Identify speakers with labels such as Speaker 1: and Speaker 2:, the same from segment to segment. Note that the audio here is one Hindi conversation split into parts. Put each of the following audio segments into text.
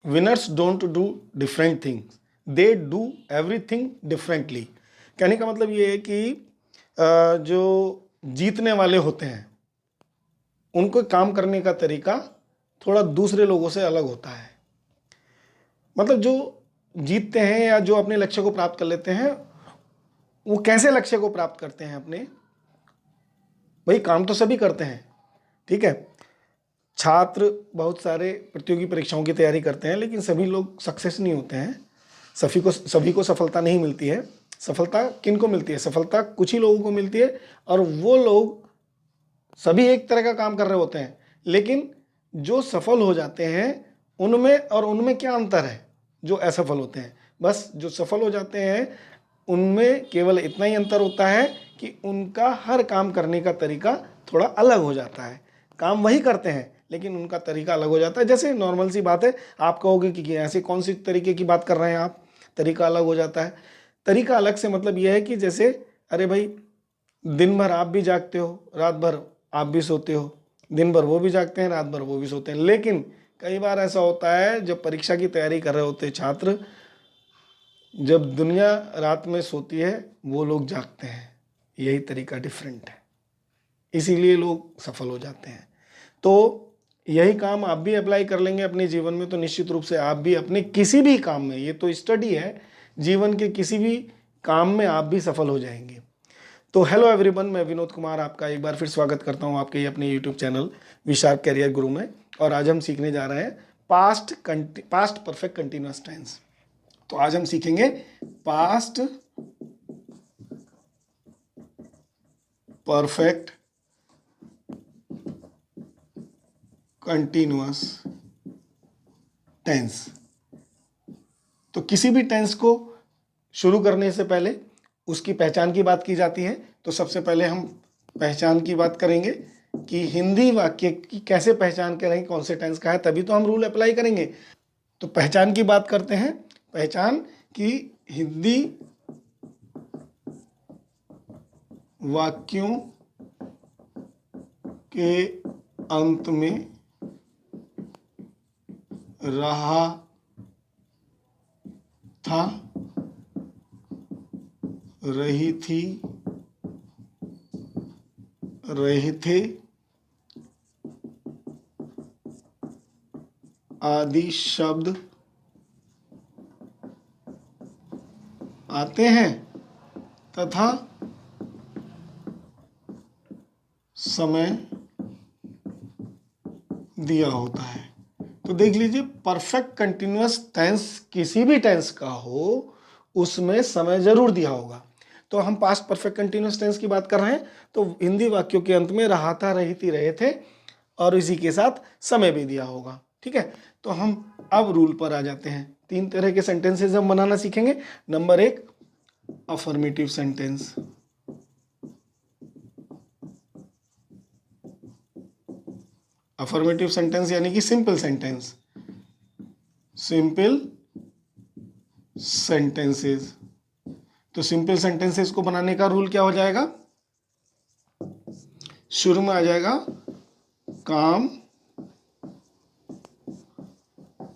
Speaker 1: Winners don't do different things, they do everything differently. कहने का मतलब ये है कि जो जीतने वाले होते हैं उनको काम करने का तरीका थोड़ा दूसरे लोगों से अलग होता है। मतलब जो जीतते हैं या जो अपने लक्ष्य को प्राप्त कर लेते हैं, वो कैसे लक्ष्य को प्राप्त करते हैं अपने, भाई काम तो सभी करते हैं, ठीक है। छात्र बहुत सारे प्रतियोगी परीक्षाओं की तैयारी करते हैं, लेकिन सभी लोग सक्सेस नहीं होते हैं, सभी को सफलता नहीं मिलती है। सफलता किन को मिलती है? सफलता कुछ ही लोगों को मिलती है, और वो लोग सभी एक तरह का काम कर रहे होते हैं, लेकिन जो सफल हो जाते हैं उनमें और उनमें क्या अंतर है? जो असफल होते हैं, बस जो सफल हो जाते हैं उनमें केवल इतना ही अंतर होता है कि उनका हर काम करने का तरीका थोड़ा अलग हो जाता है। काम वही करते हैं लेकिन उनका तरीका अलग हो जाता है। जैसे नॉर्मल सी बात है, आप कहोगे कि ऐसे कौन सी तरीके की बात कर रहे हैं आप, तरीका अलग हो जाता है। तरीका अलग से मतलब यह है कि जैसे अरे भाई, दिन भर आप भी जागते हो, रात भर आप भी सोते हो, दिन भर वो भी जागते हैं, रात भर वो भी सोते हैं। लेकिन कई बार ऐसा होता है जब परीक्षा की तैयारी कर रहे होते हैं छात्र, जब दुनिया रात में सोती है वो लोग जागते हैं। यही तरीका डिफरेंट है, इसीलिए लोग सफल हो जाते हैं। तो यही काम आप भी अप्लाई कर लेंगे अपने जीवन में तो निश्चित रूप से आप भी अपने किसी भी काम में, ये तो स्टडी है, जीवन के किसी भी काम में आप भी सफल हो जाएंगे। तो हेलो एवरीवन, मैं विनोद कुमार आपका एक बार फिर स्वागत करता हूं आपके अपने यूट्यूब चैनल विशार्प कैरियर गुरु में। और आज हम सीखने जा रहे हैं पास्ट परफेक्ट कंटिन्यूअस टेंस। तो आज हम सीखेंगे पास्ट परफेक्ट कंटिन्यूअस टेंस। तो किसी भी टेंस को शुरू करने से पहले उसकी पहचान की बात की जाती है। तो सबसे पहले हम पहचान की बात करेंगे कि हिंदी वाक्य की कैसे पहचान करेंगे कौन से टेंस का है, तभी तो हम रूल अप्लाई करेंगे। तो पहचान की बात करते हैं। पहचान कि हिंदी वाक्यों के अंत में रहा था, रही थी, रहे थे आदि शब्द आते हैं तथा समय दिया होता है। तो देख लीजिए, परफेक्ट कंटिन्यूअस टेंस किसी भी टेंस का हो उसमें समय जरूर दिया होगा। तो हम पास्ट परफेक्ट कंटिन्यूअस टेंस की बात कर रहे हैं, तो हिंदी वाक्यों के अंत में रहा था, रही थी, रहे थे और इसी के साथ समय भी दिया होगा। ठीक है, तो हम अब रूल पर आ जाते हैं। 3 तरह के सेंटेंसेस हम बनाना सीखेंगे। Number 1, affirmative sentence. Affirmative sentence यानी कि सिंपल सेंटेंस, सिंपल सेंटेंसेस। तो सिंपल सेंटेंसेस को बनाने का रूल क्या हो जाएगा? शुरू में आ जाएगा काम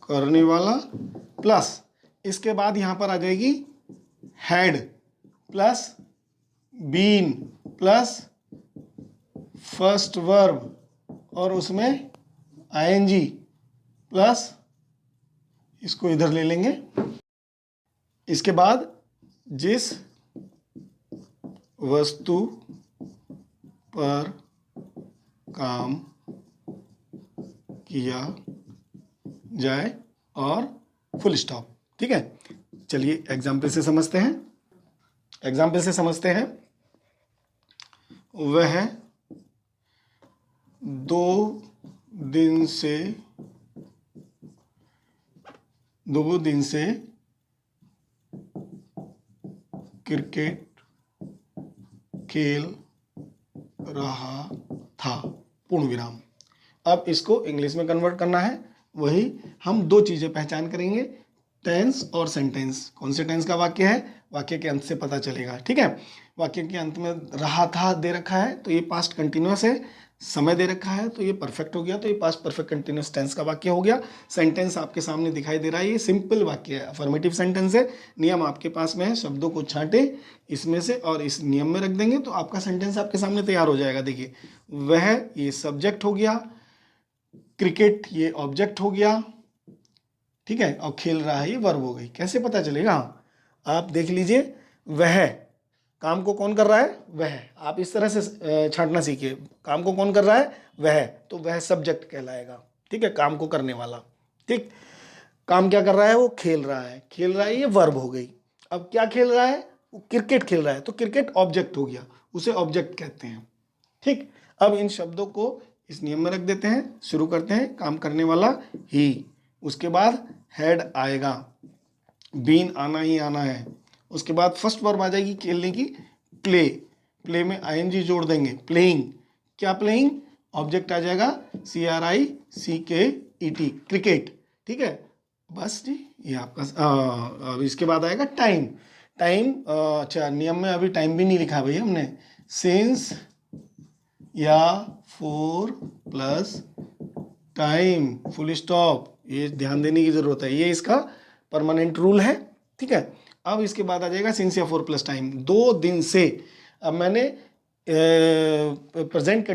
Speaker 1: करने वाला, प्लस इसके बाद यहां पर आ जाएगी had plus been plus first verb और उसमें आईएनजी प्लस, इसको इधर ले लेंगे। इसके बाद जिस वस्तु पर काम किया जाए और फुल स्टॉप। ठीक है, चलिए एग्जाम्पल से समझते हैं। वह 2 दिन से क्रिकेट खेल रहा था, पूर्ण विराम। अब इसको इंग्लिश में कन्वर्ट करना है। वही हम 2 चीजें पहचान करेंगे, टेंस और सेंटेंस। कौन से टेंस का वाक्य है, वाक्य के अंत से पता चलेगा। ठीक है, वाक्य के अंत में रहा था दे रखा है तो ये पास्ट कंटिन्यूअस है, समय दे रखा है तो ये परफेक्ट हो गया, तो ये पास्ट परफेक्ट कंटिन्यूस टेंस का वाक्य हो गया। सेंटेंस आपके सामने दिखाई दे रहा है, ये सिंपल वाक्य है, अफर्मेटिव सेंटेंस है। नियम आपके पास में है, शब्दों को छांटे इसमें से और इस नियम में रख देंगे तो आपका सेंटेंस आपके सामने तैयार हो जाएगा। देखिए, वह ये सब्जेक्ट हो गया, क्रिकेट ये ऑब्जेक्ट हो गया, ठीक है, और खेल रहा है ये वर्ब हो गई। कैसे पता चलेगा? आप देख लीजिए, वह काम को कौन कर रहा है? वह। आप इस तरह से छांटना सीखिए, काम को कौन कर रहा है? वह, तो वह सब्जेक्ट कहलाएगा, ठीक है, काम को करने वाला। ठीक, काम क्या कर रहा है? वो खेल रहा है, खेल रहा है ये वर्ब हो गई। अब क्या खेल रहा है? वो क्रिकेट खेल रहा है, तो क्रिकेट ऑब्जेक्ट हो गया, उसे ऑब्जेक्ट कहते हैं। ठीक, अब इन शब्दों को इस नियम में रख देते हैं। शुरू करते हैं, काम करने वाला ही, उसके बाद हेड आएगा, बीन आना ही आना है, उसके बाद फर्स्ट वर्ब आ जाएगी खेलने की, प्ले, प्ले में आईएनजी जोड़ देंगे, प्लेइंग, क्या प्लेइंग? ऑब्जेक्ट आ जाएगा CRICKET, क्रिकेट, ठीक है, बस जी ये आपका। इसके बाद आएगा टाइम, टाइम, अच्छा नियम में अभी टाइम भी नहीं लिखा भाई हमने, सिंस या for plus time, full stop, ये ध्यान देने की जरूरत है, ये इसका परमानेंट रूल है, ठीक है। अब इसके बाद आ जाएगा सिंस या फॉर प्लस टाइम, 2 दिन से। अब मैंने प्रेजेंट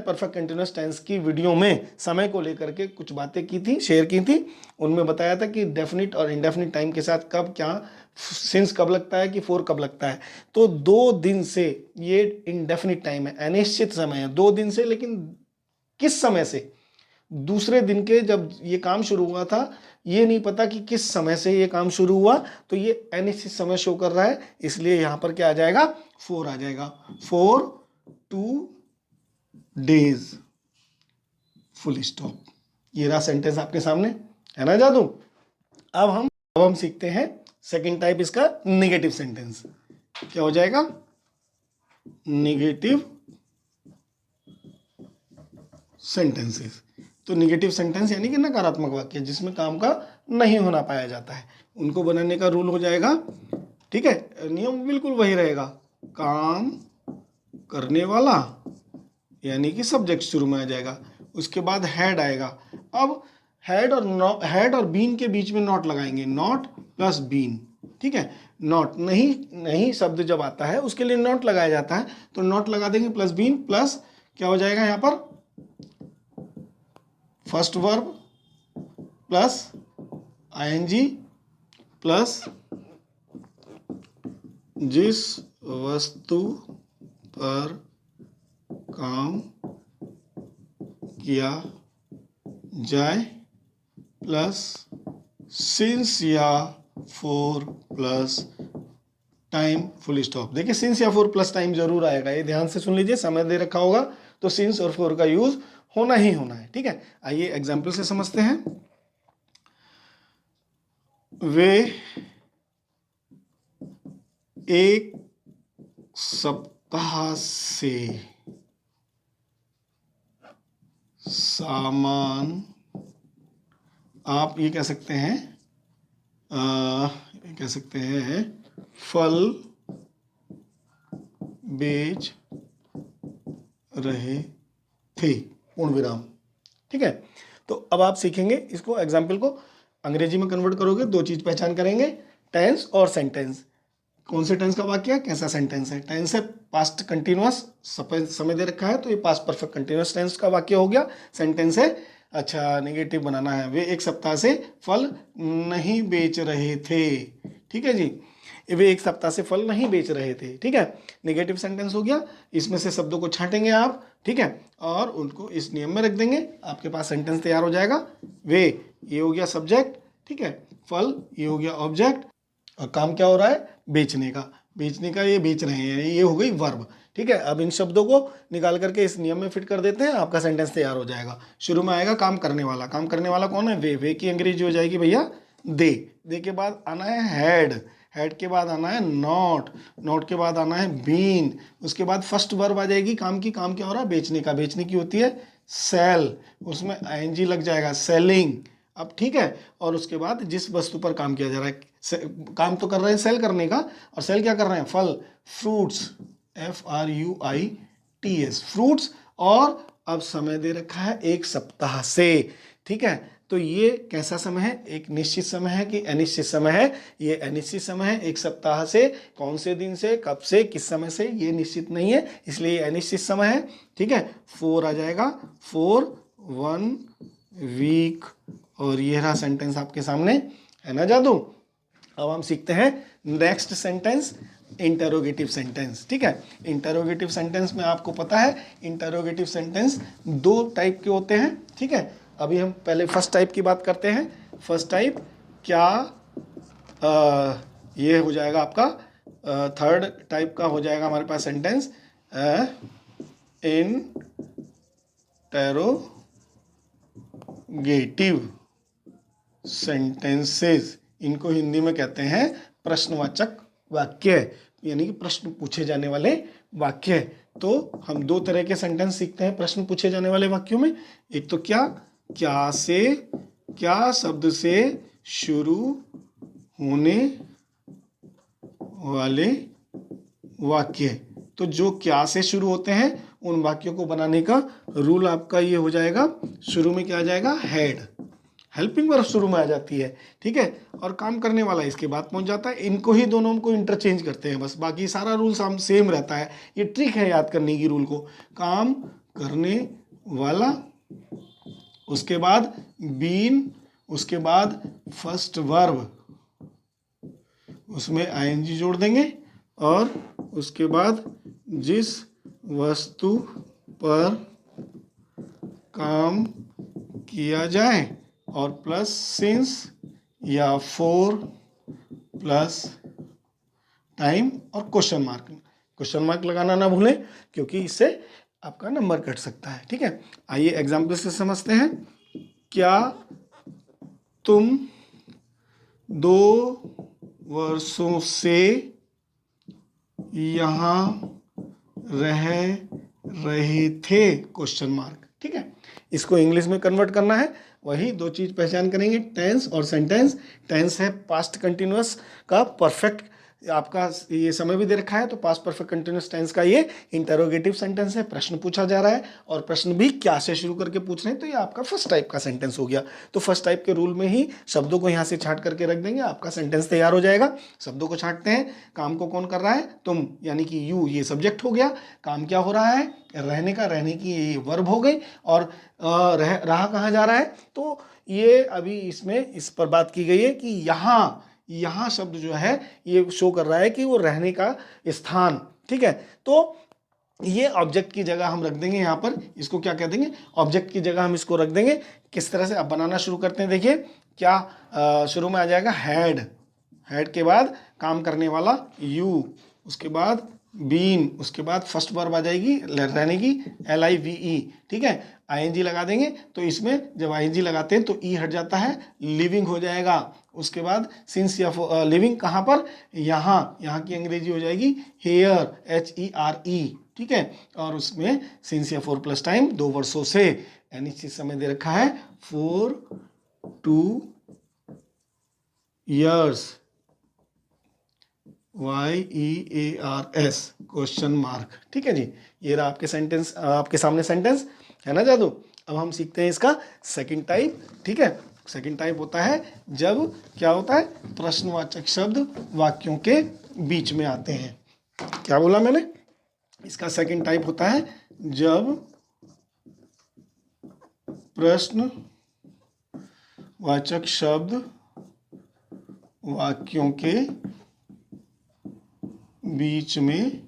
Speaker 1: परफेक्ट कंटिन्यूअस टेंस की वीडियो में समय को लेकर के कुछ बातें की थी, शेयर की थी। उनमें बताया था कि डेफिनिट और इनडेफिनिट टाइम के साथ कब क्या, सिंस कब लगता है कि फॉर कब लगता है। तो 2 दिन से ये इनडेफिनिट टाइम है, अनिश्चित समय है, 2 दिन से, लेकिन किस समय से? दूसरे दिन के जब ये काम शुरू हुआ था, ये नहीं पता कि किस समय से ये काम शुरू हुआ, तो ये अनिश्चित समय शो कर रहा है, इसलिए यहां पर क्या आ जाएगा? 4 आ जाएगा, 4 2 days, फुल स्टॉप। ये रहा सेंटेंस आपके सामने, है ना जादू। अब हम सीखते हैं सेकंड टाइप, इसका निगेटिव सेंटेंस। क्या हो जाएगा? Negative sentences. तो निगेटिव सेंटेंस यानी कि नकारात्मक वाक्य जिसमें काम का नहीं होना पाया जाता है, उनको बनाने का रूल हो जाएगा, ठीक है। नियम बिल्कुल वही रहेगा, काम करने वाला यानी कि सब्जेक्ट शुरू में आ जाएगा, उसके बाद हेड आएगा। अब हेड और बीन के बीच में नॉट लगाएंगे, नॉट प्लस बीन, ठीक है। नॉट नहीं शब्द जब आता है उसके लिए नॉट लगाया जाता है, तो नॉट लगा देंगे प्लस बीन, प्लस क्या हो जाएगा यहाँ पर? First verb plus ING plus जिस वस्तु पर काम किया जाए प्लस सिंस या for plus time, full stop. देखिए सिंस या फॉर प्लस टाइम जरूर आएगा, ये ध्यान से सुन लीजिए, समय दे रखा होगा तो सिंस और फॉर का यूज होना ही होना है, ठीक है। आइए एग्जाम्पल से समझते हैं। वे एक सप्ताह से सामान, आप ये कह सकते हैं फल बेच रहे थे, पूर्ण विराम, ठीक है। तो अब आप सीखेंगे इसको, एग्जाम्पल को अंग्रेजी में कन्वर्ट करोगे, 2 चीज पहचान करेंगे, टेंस और सेंटेंस। कौन से टेंस का वाक्य है, कैसा सेंटेंस है? टेंस है पास्ट कंटिन्यूअस, समय दे रखा है तो ये पास्ट परफेक्ट कंटिन्यूअस टेंस का वाक्य हो गया। सेंटेंस है, अच्छा निगेटिव बनाना है, वे एक सप्ताह से फल नहीं बेच रहे थे, ठीक है जी, वे एक सप्ताह से फल नहीं बेच रहे थे, ठीक है। नेगेटिव सेंटेंस हो गया, इसमें से शब्दों को छांटेंगे आप, ठीक है, और उनको इस नियम में रख देंगे, आपके पास सेंटेंस तैयार हो जाएगा। वे, ये हो गया सब्जेक्ट, ठीक है, फल ये हो गया ऑब्जेक्ट, और काम क्या हो रहा है? बेचने का, ये बेच रहे हैं, ये हो गई वर्ब, ठीक है। अब इन शब्दों को निकाल करके इस नियम में फिट कर देते हैं, आपका सेंटेंस तैयार हो जाएगा। शुरू में आएगा काम करने वाला, काम करने वाला कौन है? वे की अंग्रेजी हो जाएगी भैया दे के बाद आना है हेड के बाद आना है नॉट के बाद आना है बीन, उसके बाद फर्स्ट वर्ब आ जाएगी काम की, काम क्या हो रहा है? बेचने का, बेचने की होती है सेल, उसमें आईएनजी लग जाएगा, सेलिंग। अब ठीक है, और उसके बाद जिस वस्तु पर काम किया जा रहा है, काम तो कर रहे हैं सेल करने का, और सेल क्या कर रहे हैं? फल, फ्रूट्स, FRUITS, फ्रूट्स, और अब समय दे रखा है 1 सप्ताह से, ठीक है। तो ये कैसा समय है, एक निश्चित समय है कि अनिश्चित समय है? ये अनिश्चित समय है। 1 सप्ताह से कौन से दिन से, कब से, किस समय से, ये निश्चित नहीं है, इसलिए ये अनिश्चित समय है, ठीक है। 4 आ जाएगा, 4 1 वीक। और ये रहा सेंटेंस आपके सामने, है ना जादू। अब हम सीखते हैं नेक्स्ट सेंटेंस, इंटरोगेटिव सेंटेंस, ठीक है। इंटरोगेटिव सेंटेंस में आपको पता है इंटरोगेटिव सेंटेंस 2 टाइप के होते हैं, ठीक है। अभी हम पहले फर्स्ट टाइप की बात करते हैं। फर्स्ट टाइप क्या, ये हो जाएगा आपका थर्ड टाइप का हो जाएगा हमारे पास सेंटेंस इंटरोगेटिव सेंटेंसेस। इनको हिंदी में कहते हैं प्रश्नवाचक वाक्य, यानी कि प्रश्न पूछे जाने वाले वाक्य। तो हम 2 तरह के सेंटेंस सीखते हैं प्रश्न पूछे जाने वाले वाक्यों में। एक तो क्या से, क्या शब्द से शुरू होने वाले वाक्य। तो जो क्या से शुरू होते हैं उन वाक्यों को बनाने का रूल आपका ये हो जाएगा, शुरू में क्या आ जाएगा, हेड, हेल्पिंग वर्ब शुरू में आ जाती है, ठीक है। और काम करने वाला इसके बाद पहुंच जाता है। इनको ही दोनों को इंटरचेंज करते हैं बस, बाकी सारा रूल सेम रहता है। ये ट्रिक है याद करने की रूल को। काम करने वाला, उसके बाद बीन, उसके बाद फर्स्ट वर्ब, उसमें आईएनजी जोड़ देंगे, और उसके बाद जिस वस्तु पर काम किया जाए, और प्लस सिंस या फॉर प्लस टाइम और क्वेश्चन मार्क। क्वेश्चन मार्क लगाना ना भूलें क्योंकि इससे आपका नंबर कट सकता है, ठीक है। आइए एग्जाम्पल से समझते हैं। क्या तुम 2 वर्षों से यहाँ रह रहे थे, क्वेश्चन मार्क, ठीक है। इसको इंग्लिश में कन्वर्ट करना है, वही 2 चीज पहचान करेंगे, टेंस और सेंटेंस। टेंस है पास्ट कंटिन्यूअस का परफेक्ट, आपका ये समय भी दे रखा है तो पास्ट परफेक्ट कंटिन्यूअस टेंस का ये इंटरोगेटिव सेंटेंस है, प्रश्न पूछा जा रहा है और प्रश्न भी क्या से शुरू करके पूछ रहे हैं, तो ये आपका फर्स्ट टाइप का सेंटेंस हो गया। तो फर्स्ट टाइप के रूल में ही शब्दों को यहाँ से छांट करके रख देंगे, आपका सेंटेंस तैयार हो जाएगा। शब्दों को छांटते हैं, काम को कौन कर रहा है, तुम, यानी कि यू, ये सब्जेक्ट हो गया। काम क्या हो रहा है, रहने का, रहने की ये वर्ब हो गई। और रहा कहाँ जा रहा है, तो ये अभी इसमें इस पर बात की गई है कि यहाँ शब्द जो है ये शो कर रहा है कि वो रहने का स्थान, ठीक है। तो ये ऑब्जेक्ट की जगह हम रख देंगे, यहाँ पर इसको क्या कह देंगे, ऑब्जेक्ट की जगह हम इसको रख देंगे। किस तरह से अब बनाना शुरू करते हैं, देखिए क्या शुरू में आ जाएगा हेड, हेड के बाद काम करने वाला यू, उसके बाद बीन, उसके बाद फर्स्ट वर्ब आ जाएगी रहने की, LIVE, ठीक है। ING लगा देंगे तो इसमें जब ING लगाते हैं तो ई हट जाता है, लिविंग हो जाएगा। उसके बाद सिंस या लिविंग कहाँ पर, यहाँ की अंग्रेजी हो जाएगी हेयर, HERE, ठीक है। और उसमें सिंस या फॉर प्लस टाइम 2 वर्षों से, यानी चीज समय दे रखा है 4 2 years, YEARS, क्वेश्चन मार्क, ठीक है जी। ये रहा आपके सेंटेंस, आपके सामने सेंटेंस, है ना जादू। अब हम सीखते हैं इसका सेकंड टाइप, ठीक है। सेकंड टाइप होता है जब क्या होता है, प्रश्नवाचक शब्द वाक्यों के बीच में आते हैं। क्या बोला मैंने, इसका सेकंड टाइप होता है जब प्रश्नवाचक शब्द वाक्यों के बीच में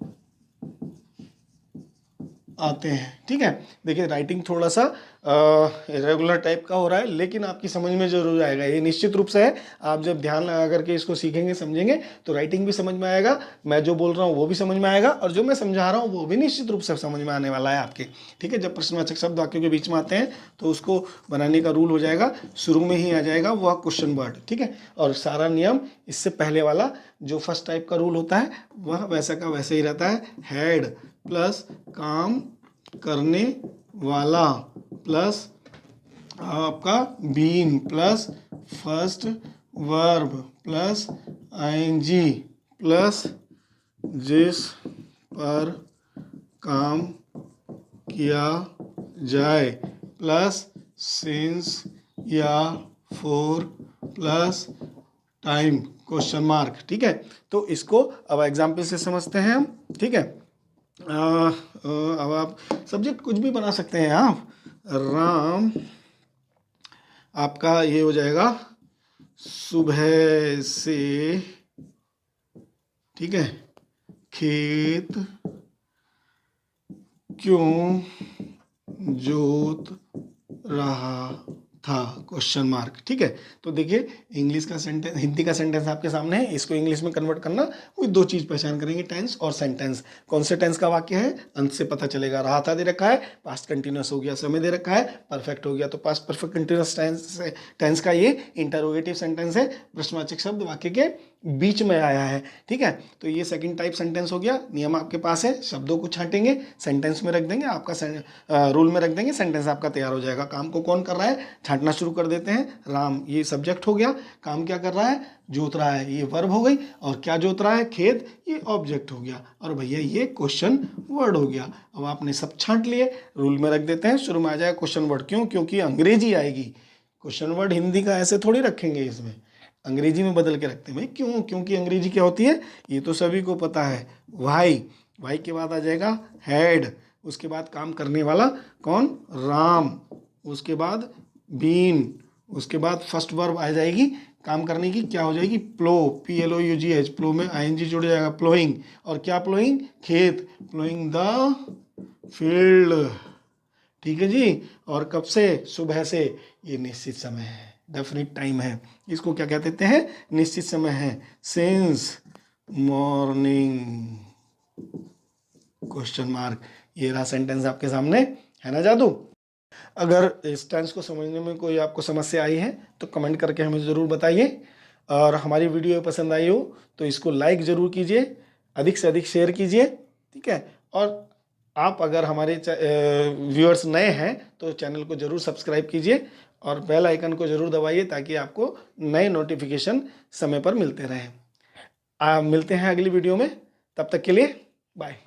Speaker 1: आते हैं, ठीक है। देखिए राइटिंग थोड़ा सा रेगुलर टाइप का हो रहा है, लेकिन आपकी समझ में जरूर आएगा, ये निश्चित रूप से है। आप जब ध्यान लगा करके इसको सीखेंगे, समझेंगे, तो राइटिंग भी समझ में आएगा, मैं जो बोल रहा हूँ वो भी समझ में आएगा, और जो मैं समझा रहा हूँ वो भी निश्चित रूप से समझ में आने वाला है आपके, ठीक है। जब प्रश्नवाचक शब्द वाक्यों के बीच में आते हैं तो उसको बनाने का रूल हो जाएगा, शुरू में ही आ जाएगा वह क्वेश्चन वर्ड, ठीक है। और सारा नियम इससे पहले वाला जो फर्स्ट टाइप का रूल होता है वह वैसा का वैसे ही रहता है, हेड प्लस काम करने वाला प्लस आपका been plus first verb plus ING plus जिस पर काम किया जाए प्लस सिंस या for plus time question mark. ठीक है, तो इसको अब एग्जाम्पल से समझते हैं हम। ठीक है, अब आप सब्जेक्ट कुछ भी बना सकते हैं आप। राम आपका ये हो जाएगा सुबह से, ठीक है, खेत क्यों जोत रहा था क्वेश्चन मार्क। ठीक है, तो देखिए इंग्लिश का सेंटेंस, हिंदी का सेंटेंस आपके सामने है, इसको इंग्लिश में कन्वर्ट करना, कोई दो चीज पहचान करेंगे, टेंस और सेंटेंस। कौन से टेंस का वाक्य है, अंत से पता चलेगा। रहा था दे रखा है, पास्ट कंटिन्यूस हो गया, समय दे रखा है, परफेक्ट हो गया, तो पास्ट परफेक्ट कंटिन्यूस टेंस का ये इंटरोगेटिव सेंटेंस है, प्रश्नवाचक शब्द वाक्य के बीच में आया है। ठीक है, तो ये सेकंड टाइप सेंटेंस हो गया। नियम आपके पास है, शब्दों को छांटेंगे, सेंटेंस में रख देंगे, आपका रूल में रख देंगे, सेंटेंस आपका तैयार हो जाएगा। काम को कौन कर रहा है, छांटना शुरू कर देते हैं। राम ये सब्जेक्ट हो गया, काम क्या कर रहा है, जोत रहा है, ये वर्ब हो गई, और क्या जोत रहा है, खेत, ये ऑब्जेक्ट हो गया, और भैया ये क्वेश्चन वर्ड हो गया। अब आपने सब छांट लिए, रूल में रख देते हैं, शुरू में आ जाएगा क्वेश्चन वर्ड। क्यों, क्योंकि अंग्रेजी आएगी, क्वेश्चन वर्ड हिंदी का ऐसे थोड़ी रखेंगे, इसमें अंग्रेजी में बदल के रखते हैं भाई। क्यों, क्योंकि अंग्रेजी क्या होती है, ये तो सभी को पता है। वाई, वाई के बाद आ जाएगा हैड, उसके बाद काम करने वाला कौन, राम, उसके बाद बीन, उसके बाद फर्स्ट वर्ब आ जाएगी काम करने की, क्या हो जाएगी, प्लो, PLOUGH, प्लो में ING जुड़ जाएगा, प्लोइंग, और क्या प्लोइंग, खेत, प्लोइंग द फील्ड। ठीक है जी, और कब से, सुबह से, ये निश्चित समय है, डेफिनिट टाइम है, इसको क्या कहते देते हैं, निश्चित समय है, सिंस मॉर्निंग क्वेश्चन मार्क। ये रहा सेंटेंस आपके सामने, है ना जादू। अगर इस टेंस को समझने में कोई आपको समस्या आई है तो कमेंट करके हमें ज़रूर बताइए, और हमारी वीडियो पसंद आई हो तो इसको लाइक ज़रूर कीजिए, अधिक से अधिक शेयर कीजिए। ठीक है, और आप अगर हमारे व्यूअर्स नए हैं तो चैनल को ज़रूर सब्सक्राइब कीजिए और बेल आइकन को ज़रूर दबाइए ताकि आपको नए नोटिफिकेशन समय पर मिलते रहें। आप मिलते हैं अगली वीडियो में, तब तक के लिए बाय।